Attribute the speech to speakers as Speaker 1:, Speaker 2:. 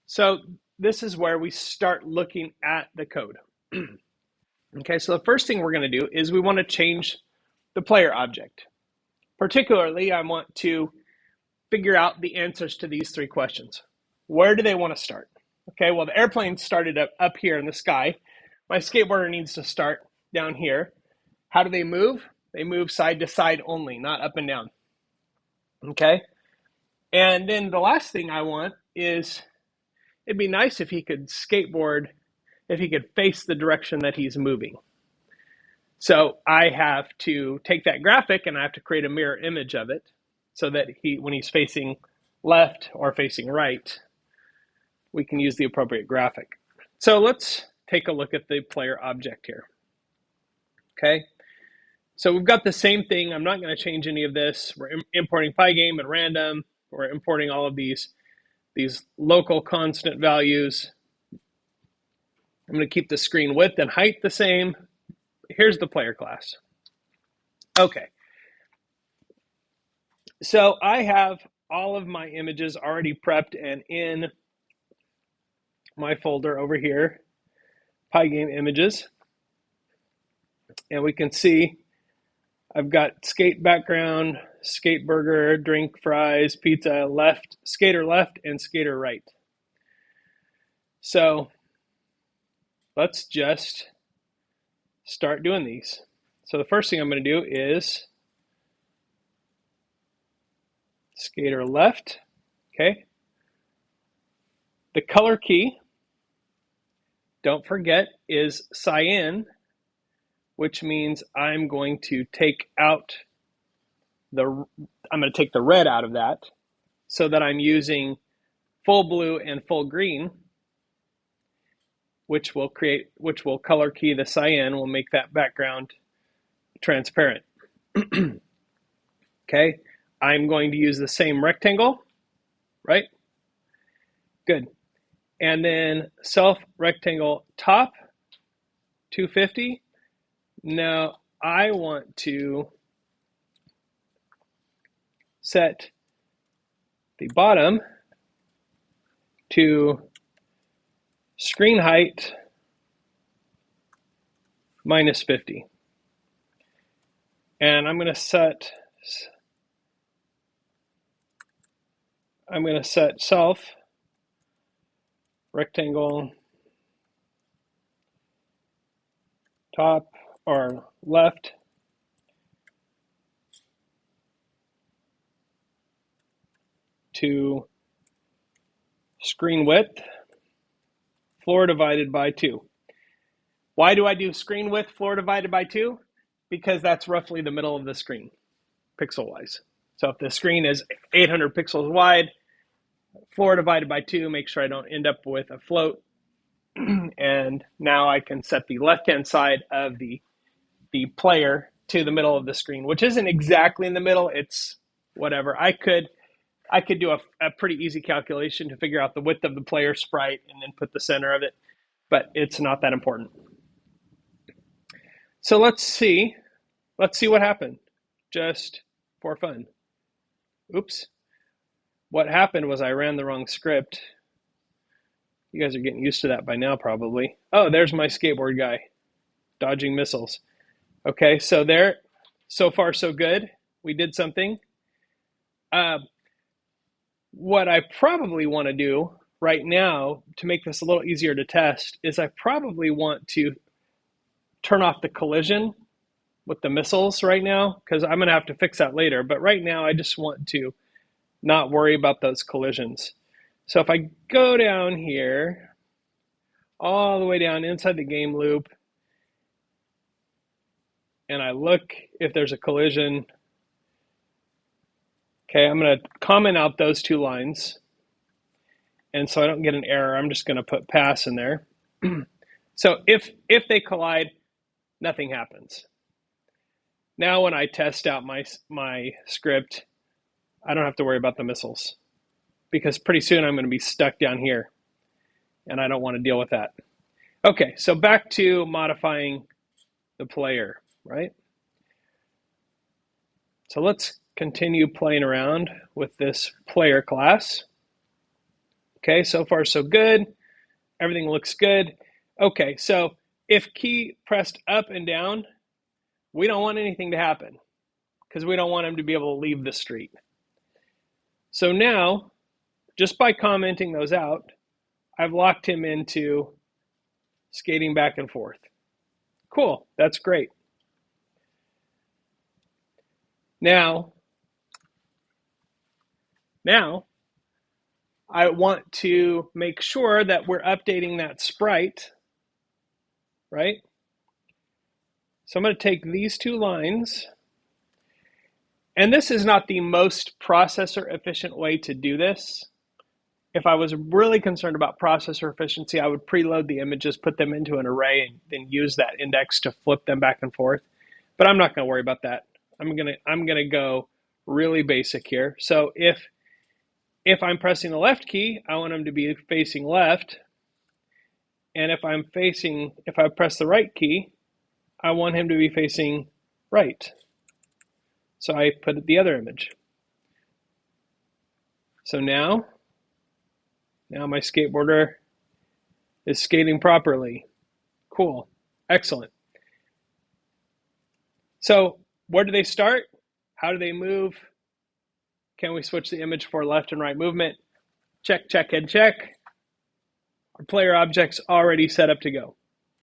Speaker 1: So this is where we start looking at the code. Okay, so the first thing we're going to do is we want to change the player object. Particularly, I want to figure out the answers to these three questions. Where do they want to start? Okay, well, the airplane started up here in the sky. My skateboarder needs to start down here. How do they move? They move side to side only, not up and down. Okay, and then the last thing I want is it'd be nice if he could skateboard, if he could face the direction that he's moving. So I have to take that graphic and I have to create a mirror image of it so that when he's facing left or facing right, we can use the appropriate graphic. So let's take a look at the player object here. Okay, so we've got the same thing. I'm not going to change any of this. We're importing Pygame and random. We're importing all of these local constant values. I'm going to keep the screen width and height the same. Here's the player class. Okay, so I have all of my images already prepped and in my folder over here, Pygame images. And we can see I've got skate background, skate burger, drink, fries, pizza left, skater left, and skater right. So let's just start doing these. So the first thing I'm going to do is skater left. Okay. The color key, don't forget, is cyan, which means I'm going to take the red out of that so that I'm using full blue and full green, which will color key the cyan, will make that background transparent. Okay, I'm going to use the same rectangle, right? Good. And then self rectangle top 250. Now I want to set the bottom to screen height minus 50. And I'm going to set self rectangle top or left to screen width floor divided by 2. Why do I do screen width floor divided by 2? Because that's roughly the middle of the screen, pixel-wise. So if the screen is 800 pixels wide, floor divided by 2, make sure I don't end up with a float. And now I can set the left-hand side of the player to the middle of the screen, which isn't exactly in the middle. It's whatever. I could do a pretty easy calculation to figure out the width of the player sprite and then put the center of it, but it's not that important. So let's see what happened, just for fun. Oops. What happened was I ran the wrong script. You guys are getting used to that by now, probably. Oh, there's my skateboard guy, dodging missiles. Okay, so there, so far so good. We did something. What I probably want to do right now to make this a little easier to test is I probably want to turn off the collision with the missiles right now, because I'm going to have to fix that later. But right now, I just want to not worry about those collisions. So if I go down here, all the way down inside the game loop, and I look if there's a collision, okay, I'm going to comment out those 2 lines. And so I don't get an error, I'm just going to put pass in there. So if they collide, nothing happens. Now when I test out my script, I don't have to worry about the missiles, because pretty soon I'm going to be stuck down here, and I don't want to deal with that. Okay, so back to modifying the player, right? So let's continue playing around with this player class. Okay, so far so good. Everything looks good. Okay, so if key pressed up and down, we don't want anything to happen because we don't want him to be able to leave the street. So now, just by commenting those out, I've locked him into skating back and forth. Cool, that's great. Now I want to make sure that we're updating that sprite, right? So I'm going to take these two lines, and this is not the most processor efficient way to do this. If I was really concerned about processor efficiency, I would preload the images, put them into an array, and then use that index to flip them back and forth. But I'm not going to worry about that. I'm gonna go really basic here. So if I'm pressing the left key, I want them to be facing left. And if I press the right key, I want him to be facing right. So I put the other image. So now my skateboarder is skating properly. Cool. Excellent. So where do they start? How do they move? Can we switch the image for left and right movement? Check, check, and check. Our player object's already set up to go.